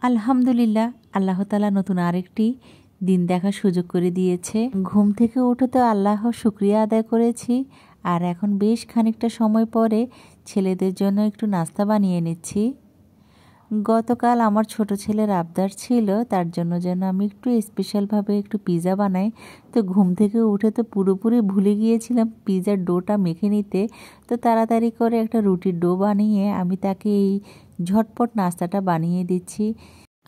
আলহামদুলিল্লাহ, আল্লাহ তাআলা নতুন আরেকটি দিন দেখার সুযোগ করে দিয়েছে। ঘুম থেকে উঠে তো আল্লাহর শুকরিয়া আদায় করেছি, আর এখন বেশ খানিকটা সময় পরে ছেলেদের জন্য একটু নাস্তা বানিয়ে নিচ্ছি। গতকাল আমার ছোট ছেলের আবদার ছিল, তার জন্য যেন আমি একটু স্পেশালভাবে একটু পিৎজা বানাই। তো ঘুম থেকে উঠে তো পুরোপুরি ভুলে গিয়েছিলাম পিৎজার ডোটা মেখে নিতে। তো তাড়াতাড়ি করে একটা রুটির ডো বানিয়ে আমি তাকে এই ঝটপট নাস্তাটা বানিয়ে দিচ্ছি।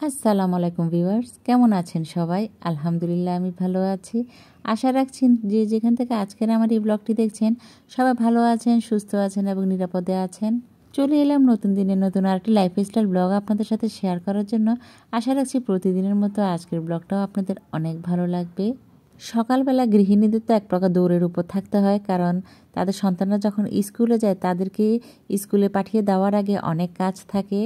আসসালামু আলাইকুম ভিউয়ার্স, কেমন আছেন সবাই? আলহামদুলিল্লাহ আমি ভালো আছি। আশা রাখছি যে যেখান থেকে আজকের আমার এই ব্লগটি দেখছেন সবাই ভালো আছেন, সুস্থ আছেন এবং নিরাপদে আছেন। চলে এলাম নতুন দিনের নতুন আরেকটি লাইফস্টাইল ব্লগ আপনাদের সাথে শেয়ার করার জন্য। আশা রাখছি প্রতিদিনের মতো আজকের ব্লগটাও আপনাদের অনেক ভালো লাগবে। সকালবেলা গৃহিণীদের তো এক প্রকার দৌড়ের উপর থাকতে হয়, কারণ তাদের সন্তানরা যখন স্কুলে যায় তাদেরকে স্কুলে পাঠিয়ে দেওয়ার আগে অনেক কাজ থাকে।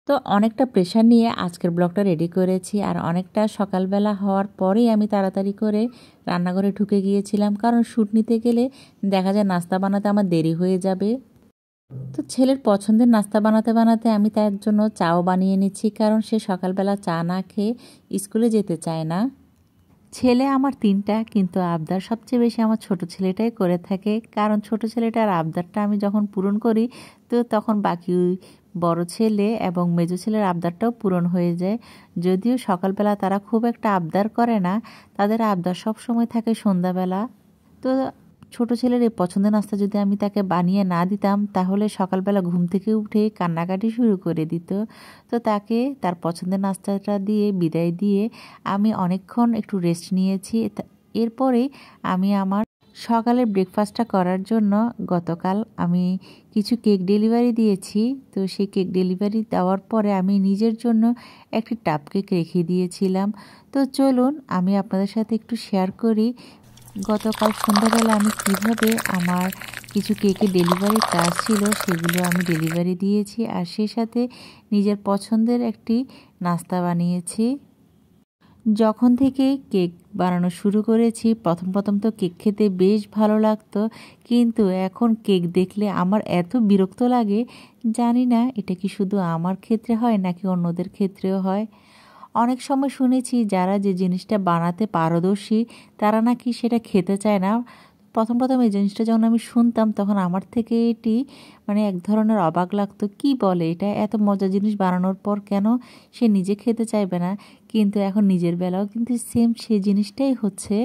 তো অনেকটা প্রেশার নিয়ে আজকের ব্লগটা রেডি করেছি, আর অনেকটা সকালবেলা হওয়ার পরেই আমি তাড়াতাড়ি করে রান্নাঘরে ঢুকে গিয়েছিলাম, কারণ শ্যুট নিতে গেলে দেখা যায় নাস্তা বানাতে আমার দেরি হয়ে যাবে। তো ছেলের পছন্দের নাস্তা বানাতে বানাতে আমি তার জন্য চাও বানিয়ে নিচ্ছি, কারণ সে সকালবেলা চা না খেয়ে স্কুলে যেতে চায় না। ছেলে আমার তিনটা, কিন্তু আবদার সবচেয়ে বেশি আমার ছোট ছেলেটাই করে থাকে, কারণ ছোট ছেলেটার আবদারটা আমি যখন পূরণ করি তো তখন বাকি বড় ছেলে এবং মেজো ছেলের আবদারটাও পূরণ হয়ে যায়। যদিও সকালবেলা তারা খুব একটা আবদার করে না, তাদের আবদার সব সময় থাকে সন্ধ্যাবেলা। তো ছোট ছেলের এই পছন্দের নাস্তা যদি আমি তাকে বানিয়ে না দিতাম তাহলে সকালবেলা ঘুম থেকে উঠে কান্নাকাটি শুরু করে দিত। তো তাকে তার পছন্দের নাস্তাটা দিয়ে বিদায় দিয়ে আমি অনেকক্ষণ একটু রেস্ট নিয়েছি। এরপরে আমি আমার সকালের ব্রেকফাস্টটা করার জন্য গতকাল আমি কিছু কেক ডেলিভারি দিয়েছি। তো সেই কেক ডেলিভারি দেওয়ার পরে আমি নিজের জন্য একটি টাপ কেক রেখে দিয়েছিলাম। তো চলুন আমি আপনাদের সাথে একটু শেয়ার করি গতকাল সন্ধ্যাবেলা আমি কিভাবে আমার কিছু কেকের ডেলিভারি কাজ ছিল সেগুলো আমি ডেলিভারি দিয়েছি, আর সেই সাথে নিজের পছন্দের একটি নাস্তা বানিয়েছি। যখন থেকে কেক বানানো শুরু করেছি প্রথম প্রথম তো কেক খেতে বেশ ভালো লাগতো, কিন্তু এখন কেক দেখলে আমার এত বিরক্ত লাগে। জানি না এটা কি শুধু আমার ক্ষেত্রে হয় নাকি অন্যদের ক্ষেত্রেও হয়। অনেক সময় শুনেছি যারা যে জিনিসটা বানাতে পারদর্শী তারা নাকি সেটা খেতে চায় না। প্রথম প্রথম এই জিনিসটা যখন আমি শুনতাম তখন আমার থেকে এটি এক ধরনের অবাক লাগতো, কি বলে এটা, এত মজার জিনিস বানানোর পর কেন সে নিজে খেতে চাইবে না। কিন্তু এখন নিজের বেলাও কিন্তু সেম সেই জিনিসটাই হচ্ছে।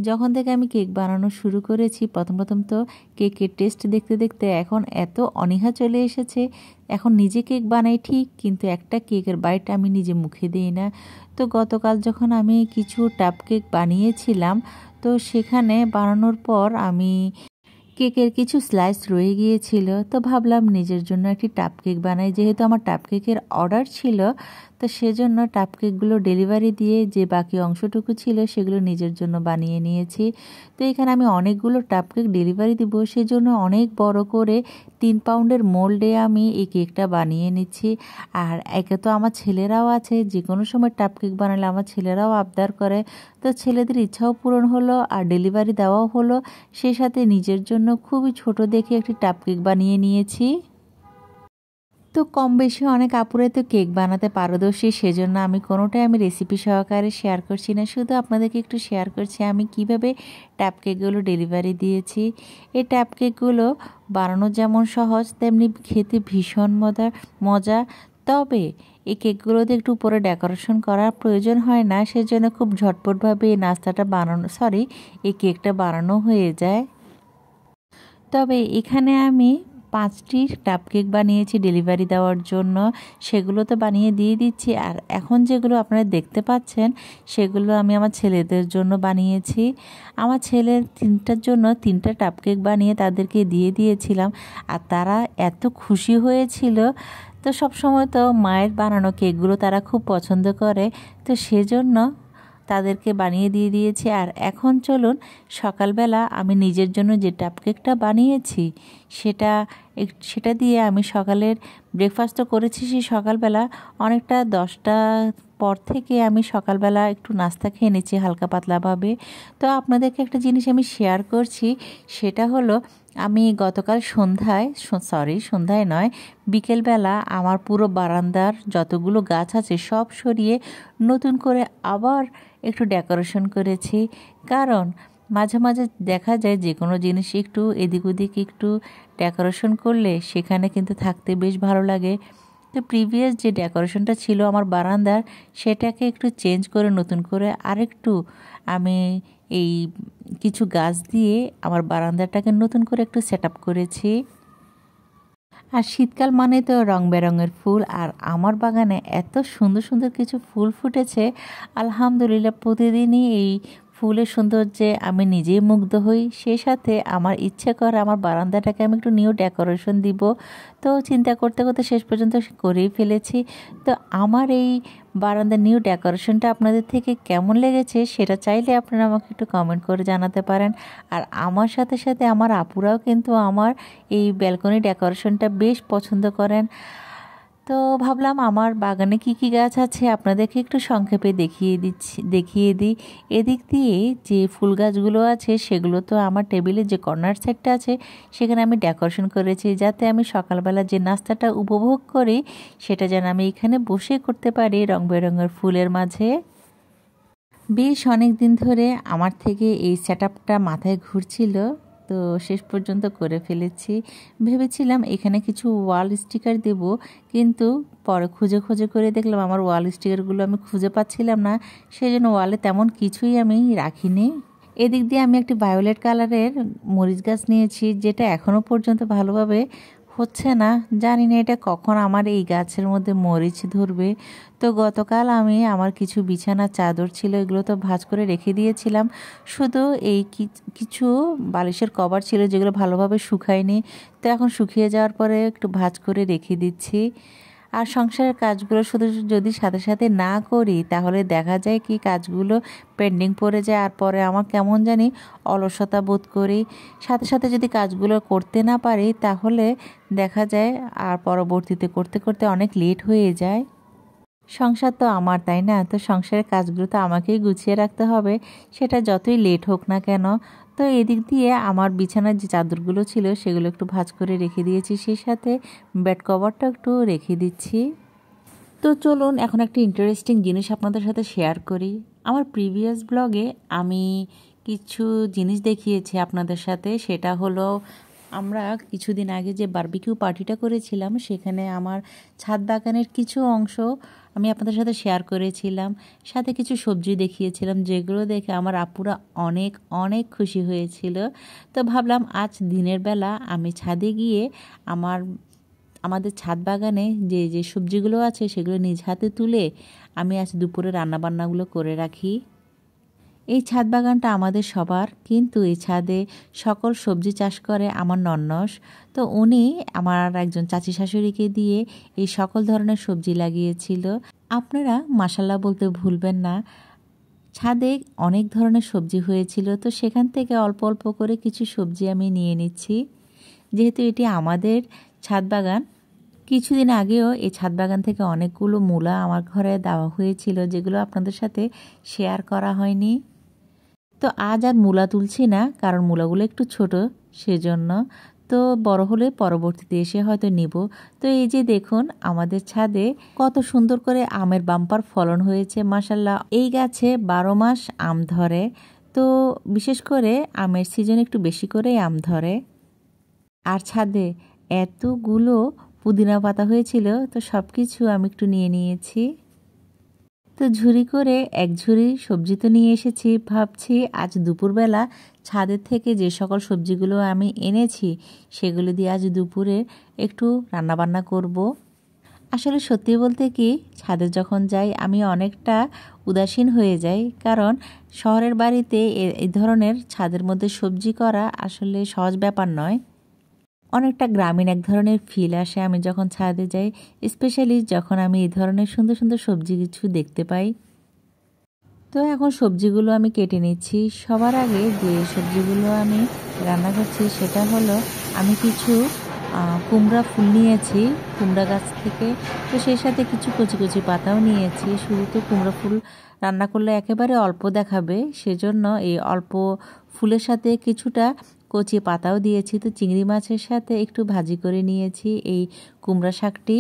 যখন থেকে আমি কেক বানানো শুরু করেছি প্রথম প্রথম তো কেকের টেস্ট দেখতে দেখতে এখন এত অনীহা চলে এসেছে। এখন নিজে কেক বানাই ঠিক, কিন্তু একটা কেকের বাইট আমি নিজে মুখে দিই না। তো গতকাল যখন আমি কিছু টাপ কেক বানিয়েছিলাম, তো সেখানে বানানোর পর আমি কেকের কিছু স্লাইস রয়ে গিয়েছিল, তো ভাবলাম নিজের জন্য একটি টাপ কেক বানাই। যেহেতু আমার টাপ কেকের অর্ডার ছিল, তো সেজন্য টাপ কেকগুলো ডেলিভারি দিয়ে যে বাকি অংশটুকু ছিল সেগুলো নিজের জন্য বানিয়ে নিয়েছি। তো এখানে আমি অনেকগুলো টাপ কেক ডেলিভারি দিব, সেজন্য অনেক বড় করে 3 পাউন্ডের মোল্ডে আমি এই কেকটা বানিয়ে নিচ্ছি। আর একে তো আমার ছেলেরাও আছে, যে কোনো সময় টাপ কেক বানালে আমার ছেলেরাও আবদার করে। তো ছেলেদের ইচ্ছাও পূরণ হলো আর ডেলিভারি দেওয়াও হলো। সেই সাথে নিজের জন্য খুবই ছোট দেখে একটি টাপ কেক বানিয়ে নিয়েছি। তো কম বেশি অনেক আপুরাই তো কেক বানাতে পারদর্শী, সেজন্য আমি কোনোটাই রেসিপি সহকারে শেয়ার করছি না, শুধু আপনাদেরকে একটু শেয়ার করছি আমি কিভাবে ট্যাপ কেকগুলো ডেলিভারি দিয়েছি। এই ট্যাপ কেকগুলো বানানো যেমন সহজ তেমনি খেতে ভীষণ মজা। তবে এই কেকগুলোতে একটু উপরে ডেকোরেশন করার প্রয়োজন হয় না, সেজন্য খুব ঝটপটভাবে এই নাস্তাটা এই কেকটা বানানো হয়ে যায়। তবে এখানে আমি 5টি টাপ কেক বানিয়েছি ডেলিভারি দেওয়ার জন্য, সেগুলো তো বানিয়ে দিয়ে দিচ্ছি। আর এখন যেগুলো আপনারা দেখতে পাচ্ছেন সেগুলো আমি আমার ছেলেদের জন্য বানিয়েছি। আমার ছেলের 3টার জন্য 3টা টাপ কেক বানিয়ে তাদেরকে দিয়ে দিয়েছিলাম, আর তারা এত খুশি হয়েছিল। তো সবসময় তো মায়ের বানানো কেকগুলো তারা খুব পছন্দ করে, তো সেজন্য তাদেরকে বানিয়ে দিয়ে দিয়েছি। আর এখন চলুন সকালবেলা আমি নিজের জন্য যে টাপ কেকটা বানিয়েছি সেটা সেটা দিয়ে আমি সকালের ব্রেকফাস্টও করেছি। সেই সকালবেলা অনেকটা 10টা পর থেকে আমি সকালবেলা একটু নাস্তা খেয়ে নিচ্ছি হালকা পাতলাভাবে। তো আপনাদেরকে একটা জিনিস আমি শেয়ার করছি, সেটা হলো আমি গতকাল সন্ধ্যায় নয়, বিকেলবেলা আমার পুরো বারান্দার যতগুলো গাছ আছে সব সরিয়ে নতুন করে আবার একটু ডেকোরেশন করেছি। কারণ মাঝে মাঝে দেখা যায় যে কোনো জিনিস একটু এদিক ওদিক একটু ডেকোরেশন করলে সেখানে কিন্তু থাকতে বেশ ভালো লাগে। তো প্রিভিয়াস যে ডেকোরেশনটা ছিল আমার বারান্দার, সেটাকে একটু চেঞ্জ করে নতুন করে আরেকটু আমি এই কিছু গাছ দিয়ে আমার বারান্দাটাকে নতুন করে একটু সেট আপ করেছি। আর শীতকাল মানে তো রং বেরঙের ফুল, আর আমার বাগানে এত সুন্দর সুন্দর কিছু ফুল ফুটেছে, আলহামদুলিল্লাহ। প্রতিদিনই এই ফুলের সৌন্দর্যে আমি নিজেই মুগ্ধ হই। সেই সাথে আমার ইচ্ছে করে আমার বারান্দাটাকে আমি একটু নিউ ডেকোরেশন দিব। তো চিন্তা করতে করতে শেষ পর্যন্ত করেই ফেলেছি। তো আমার এই বারান্দার নিউ ডেকোরেশনটা আপনাদের থেকে কেমন লেগেছে সেটা চাইলে আপনারা আমাকে একটু কমেন্ট করে জানাতে পারেন। আর আমার সাথে সাথে আমার আপুরাও কিন্তু আমার এই ব্যালকনি ডেকোরেশনটা বেশ পছন্দ করেন। তো ভাবলাম আমার বাগানে কি কি গাছ আছে আপনাদেরকে একটু সংক্ষেপে দেখিয়ে দিই। এদিক দিয়ে যে ফুল গাছগুলো আছে সেগুলো তো আমার টেবিলে যে কর্নার সাইডটা আছে সেখানে আমি ডেকোরেশন করেছি, যাতে আমি সকালবেলা যে নাস্তাটা উপভোগ করি সেটা যেন আমি এখানে বসে করতে পারি রং বেরঙের ফুলের মাঝে। বেশ অনেক দিন ধরে আমার থেকে এই সেট আপটা মাথায় ঘুরছিল, তো শেষ পর্যন্ত করে ফেলেছি। ভেবেছিলাম এখানে কিছু ওয়াল স্টিকার দেব, কিন্তু পরে খুঁজে খুঁজে করে দেখলাম আমার ওয়াল স্টিকারগুলো আমি খুঁজে পাচ্ছিলাম না, সেই জন্য ওয়ালে তেমন কিছুই আমি রাখিনি। এদিক দিয়ে আমি একটি ভায়োলেট কালারের মরিচ গাছ নিয়েছি, যেটা এখনও পর্যন্ত ভালোভাবে হচ্ছে না। জানি না এটা কখন আমার এই গাছের মধ্যে মরিচ ধরবে। তো গতকাল আমি আমার কিছু বিছানার চাদর ছিল, এগুলো তো ভাঁজ করে রেখে দিয়েছিলাম। শুধু এই কিছু বালিশের কভার ছিল যেগুলো ভালোভাবে শুকায়নি, তো এখন শুকিয়ে যাওয়ার পরে একটু ভাঁজ করে রেখে দিচ্ছি। আর সংসারের কাজগুলো শুধু যদি সাথে সাথে না করি তাহলে দেখা যায় কি কাজগুলো পেন্ডিং পড়ে যায়, আর পরে আমার কেমন জানি অলসতা বোধ করি। সাথে সাথে যদি কাজগুলো করতে না পারি তাহলে দেখা যায় আর পরবর্তীতে করতে করতে অনেক লেট হয়ে যায়। সংসার তো আমার, তাই না? তো সংসারের কাজগুলো তো আমাকেই গুছিয়ে রাখতে হবে, সেটা যতই লেট হোক না কেন। তো এদিক দিয়ে আমার বিছানার যে চাদরগুলো ছিল সেগুলো একটু ভাঁজ করে রেখে দিয়েছি, সেই সাথে বেড কভারটা একটু রেখে দিচ্ছি। তো চলুন এখন একটা ইন্টারেস্টিং জিনিস আপনাদের সাথে শেয়ার করি। আমার প্রিভিয়াস ব্লগে আমি কিছু জিনিস দেখিয়েছি আপনাদের সাথে, সেটা হলো আমরা কিছুদিন আগে যে বারবিকিউ পার্টিটা করেছিলাম সেখানে আমার ছাদ বাগানের কিছু অংশ আমি আপনাদের সাথে শেয়ার করেছিলাম, সাথে কিছু সবজি দেখিয়েছিলাম, যেগুলো দেখে আমার আপুরা অনেক অনেক খুশি হয়েছিল। তো ভাবলাম আজ দিনের বেলা আমি ছাদে গিয়ে আমাদের ছাদ বাগানে যে যে সবজিগুলো আছে সেগুলো নিজ হাতে তুলে আমি আজ দুপুরে রান্নাবান্নাগুলো করে রাখি। এই ছাদ বাগানটা আমাদের সবার, কিন্তু এই ছাদে সকল সবজি চাষ করে আমার নন্নস। তো উনি আমার একজন চাচি শাশুড়িকে দিয়ে এই সকল ধরনের সবজি লাগিয়েছিল। আপনারা মাশাল্লাহ বলতে ভুলবেন না, ছাদে অনেক ধরনের সবজি হয়েছিল। তো সেখান থেকে অল্প অল্প করে কিছু সবজি আমি নিয়ে নিচ্ছি, যেহেতু এটি আমাদের ছাদ বাগান। কিছুদিন আগেও এই ছাদ বাগান থেকে অনেকগুলো মূলা আমার ঘরে দেওয়া হয়েছিল, যেগুলো আপনাদের সাথে শেয়ার করা হয়নি। তো আজ আর মূলা তুলছি না, কারণ মূলাগুলো একটু ছোট, সেজন্য। তো বড় হলে পরবর্তীতে এসে হয়তো নিব। তো এই যে দেখুন আমাদের ছাদে কত সুন্দর করে আমের বাম্পার ফলন হয়েছে, মাশাল্লাহ। এই গাছে 12 মাস আম ধরে, তো বিশেষ করে আমের সিজনে একটু বেশি করেই আম ধরে। আর ছাদে এতগুলো পুদিনা পাতা হয়েছিল, তো সব কিছু আমি একটু নিয়ে নিয়েছি। তো ঝুড়ি করে এক ঝুড়ি সবজি তো নিয়ে এসেছি। ভাবছি আজ দুপুরবেলা ছাদের থেকে যে সকল সবজিগুলো আমি এনেছি সেগুলো দিয়ে আজ দুপুরে একটু রান্নাবান্না করব। আসলে সত্যি বলতে কি, ছাদে যখন যাই আমি অনেকটা উদাসীন হয়ে যাই, কারণ শহরের বাড়িতে এই ধরনের ছাদের মধ্যে সবজি করা আসলে সহজ ব্যাপার নয়। অনেকটা গ্রামীণ এক ধরনের ফিল আসে আমি যখন ছাদে যাই, স্পেশালি যখন আমি এই ধরনের সুন্দর সুন্দর সবজি কিছু দেখতে পাই। তো এখন সবজিগুলো আমি কেটে নিচ্ছি। সবার আগে যে সবজিগুলো আমি রান্না করছি সেটা হলো আমি কিছু কুমড়া ফুল নিয়েছি কুমড়া গাছ থেকে। তো সেই সাথে কিছু কচি কচি পাতাও নিয়েছি। শুধু তো কুমড়া ফুল রান্না করলে একেবারে অল্প দেখাবে, সেজন্য এই অল্প ফুলের সাথে কিছুটা কচি পাতাও দিয়েছি। তো চিংড়ি মাছের সাথে একটু ভাজি করে নিয়েছি এই কুমড়া শাকটি।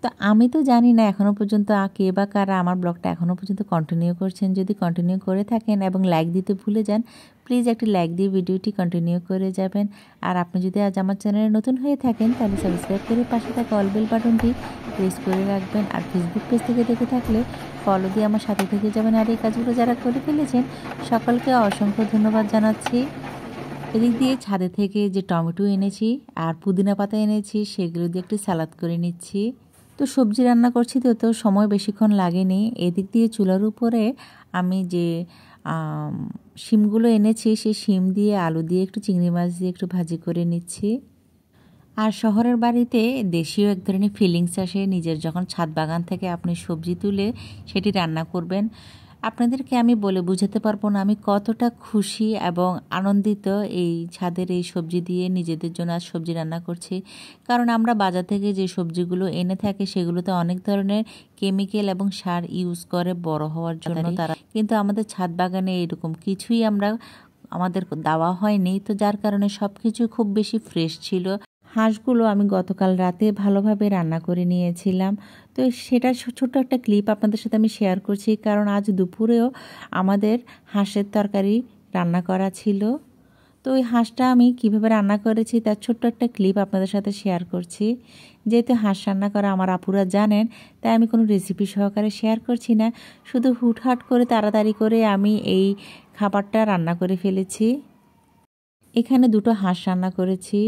তো আমি তো জানি না এখনও পর্যন্ত কে বা কারা আমার ব্লগটা এখনও পর্যন্ত কন্টিনিউ করছেন। যদি কন্টিনিউ করে থাকেন এবং লাইক দিতে ভুলে যান, প্লিজ একটি লাইক দিয়ে ভিডিওটি কন্টিনিউ করে যাবেন। আর আপনি যদি আজ আমার চ্যানেলে নতুন হয়ে থাকেন তাহলে সাবস্ক্রাইব করে পাশে থাকা অল বেল বাটনটি প্রেস করে রাখবেন। আর ফেসবুক পেজ থেকে দেখে থাকলে ফলো দিয়ে আমার সাথে থেকে যাবেন। আর এই কাজগুলো যারা করে ফেলেছেন সকলকে অসংখ্য ধন্যবাদ জানাচ্ছি। এদিক দিয়ে ছাদে থেকে যে টমেটো এনেছি আর পুদিনা পাতা এনেছি সেগুলো দিয়ে একটু সালাদ করে নিচ্ছি। তো সবজি রান্না করছি তো সময় বেশিক্ষণ লাগেনি। এদিক দিয়ে চুলার উপরে আমি যে শিমগুলো এনেছি সেই শিম দিয়ে আলু দিয়ে একটু চিংড়ি মাছ দিয়ে একটু ভাজি করে নিচ্ছি। আর শহরের বাড়িতে দেশীয় এক ধরনের ফিলিংস আসে নিজের যখন ছাদ বাগান থেকে আপনি সবজি তুলে সেটি রান্না করবেন। আপনাদেরকে আমি বলে বুঝাতে পারবো না আমি কতটা খুশি এবং আনন্দিত এই ছাদের এই সবজি দিয়ে নিজেদের জন্য আজ সবজি রান্না করছি। কারণ আমরা বাজার থেকে যে সবজিগুলো এনে থাকি সেগুলোতে অনেক ধরনের কেমিক্যাল এবং সার ইউজ করে বড় হওয়ার জন্য তারা, কিন্তু আমাদের ছাদ বাগানে এরকম কিছুই আমাদের দেওয়া হয়নি। তো যার কারণে সব কিছু খুব বেশি ফ্রেশ ছিল। হাঁসগুলো আমি গতকাল রাতে ভালোভাবে রান্না করে নিয়েছিলাম। তো সেটার ছোট্ট একটা ক্লিপ আপনাদের সাথে আমি শেয়ার করছি, কারণ আজ দুপুরেও আমাদের হাঁসের তরকারি রান্না করা ছিল। তো ওই হাঁসটা আমি কিভাবে রান্না করেছি তার ছোট্ট একটা ক্লিপ আপনাদের সাথে শেয়ার করছি। যেহেতু হাঁস রান্না করা আমার আপুরা জানেন, তাই আমি কোনো রেসিপি সহকারে শেয়ার করছি না, শুধু হুটহাট করে তাড়াতাড়ি করে আমি এই খাবারটা রান্না করে ফেলেছি। এখানে দুটো হাঁস রান্না করেছি।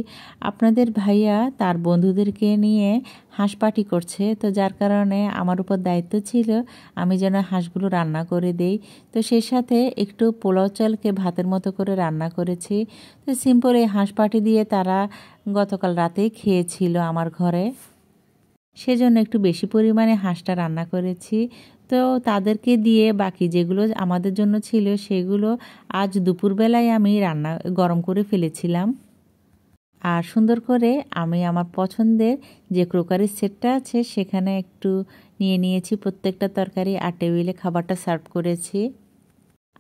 আপনাদের ভাইয়া তার বন্ধুদেরকে নিয়ে হাঁস পার্টি করছে, তো যার কারণে আমার উপর দায়িত্ব ছিল আমি যেন হাঁসগুলো রান্না করে দেই। তো সেই সাথে একটু পোলাও চালকে ভাতের মতো করে রান্না করেছি। তো সিম্পল এই হাঁস পার্টি দিয়ে তারা গতকাল রাতেই খেয়েছিল আমার ঘরে, সেজন্য একটু বেশি পরিমাণে হাঁসটা রান্না করেছি। তো তাদেরকে দিয়ে বাকি যেগুলো আমাদের জন্য ছিল সেগুলো আজ দুপুরবেলায় আমি গরম করে ফেলেছিলাম। আর সুন্দর করে আমি আমার পছন্দের যে ক্রোকারির সেটটা আছে সেখানে একটু নিয়ে নিয়েছি প্রত্যেকটা তরকারি, আর টেবিলে খাবারটা সার্ভ করেছি।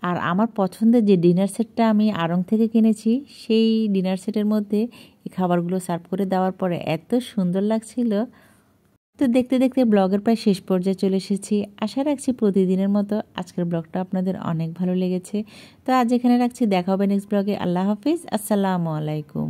আর আমার পছন্দের যে ডিনার সেটটা আমি আড়ং থেকে কিনেছি সেই ডিনার সেটের মধ্যে এই খাবারগুলো সার্ভ করে দেওয়ার পরে এত সুন্দর লাগছিল। তো দেখতে দেখতে ব্লগের প্রায় শেষ পর্যায়ে চলে এসেছি। আশা রাখছি প্রতিদিনের মতো আজকের ব্লগটা আপনাদের অনেক ভালো লেগেছে। তো আজ এখানে রাখছি, দেখা হবে নেক্সট ব্লগে। আল্লাহ হাফিজ, আসসালামু আলাইকুম।